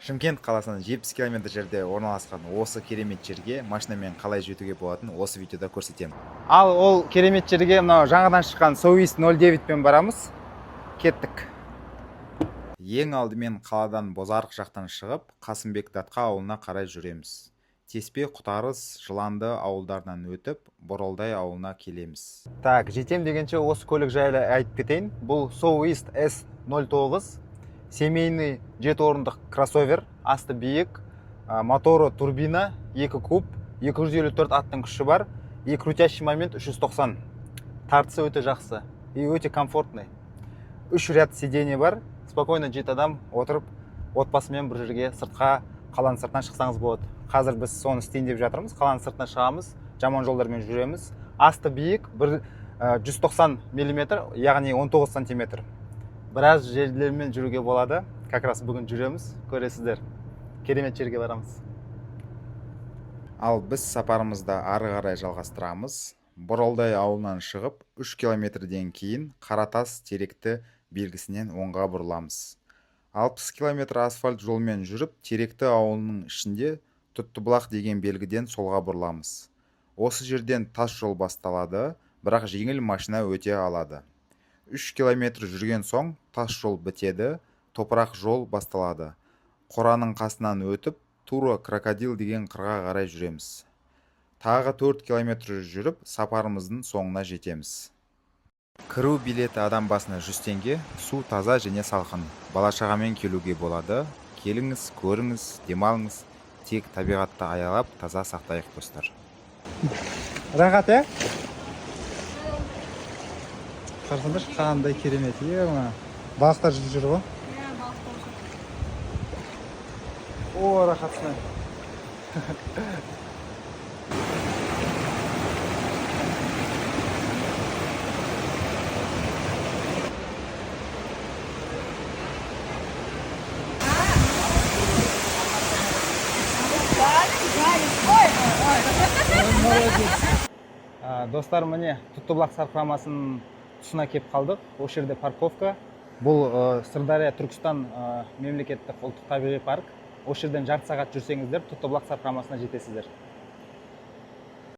Шымкент қаласынан 70 км жерде орналасқан осы керемет жерге машинамен қалай жетуге болатынын осы видеода көрсетемін. Ал ол керемет жерге мынау жаңадан шыққан Соуис 09 пен барамыз. Кеттік. Ең алдымен қаладан Бозарық жақтан шығып, Қасымбек Датқа ауылына қарай жүреміз. Теспе, Құтарыс, Жыланды ауылдарынан өтіп, Боролдай ауылына келеміз. Так, жетем дегенше осы көлік жайлы айтып кетейін. Бұл Соуис S09 семейный 7 орындық кроссовер, асты биік, моторы турбина, 2 куб, 254 аттың күші бар, и крутящий момент 390. Тартысы өте жақсы и өте комфортный. 3 ряд сиденье бар, спокойно 7 адам отырып, отбасымен бір жерге сыртқа, қаланың сыртынан шықсаңыз болады. Қазір біз соны істейін деп жатырмыз, қаланың сыртына шығамыз, жаман жолдармен жүреміз. Асты биік, 190 мм, яғни 19 сантиметр. Біраз жерлермен жүруге болады. Как раз бүгін жүреміз, көресіздер. Керемет жерге барамыз. Ал біз сапарымызда ары қарай жалғастырамыз. Боролдай ауылынан шығып, 3 километрден кейін Қаратас Теректі белгісінен оңға бұрыламыз. 60 километр асфальт жолмен жүріп, Теректі ауылының ішінде Тұттыбұлақ деген белгіден солға бұрыламыз. Осы жерден тас жол басталады, бірақ жеңіл машина өте алады. 3 километр жүрген соң тас жол бітеді, топырақ жол басталады. Қораның қасынан өтіп, тура Крокодил деген қырға қарай жүреміз. Тағы 4 километр жүріп, сапарымыздың соңына жетеміз. Кіру билеті адам басына 100 теңге, су таза және салқын. Бала-шағамен келуге болады. Келіңіз, көріңіз, демалыңыз. Тек табиғатты аялап, таза сақтайық достар. Рахат, қарсаңдар қандай керемет, балықтар жүр ғой. О, рахатсына. Достар, міне Тұттыбұлақ сарқырамасының тұсына кеп қалдық. Осы жерде парковка. Бұл Сырдария Түркістан мемлекеттік ұлттық табиғи парк. Осы жерден жарты сағат жүрсеңіздер, Тұттыбұлақ сарқырамасына жетесіздер.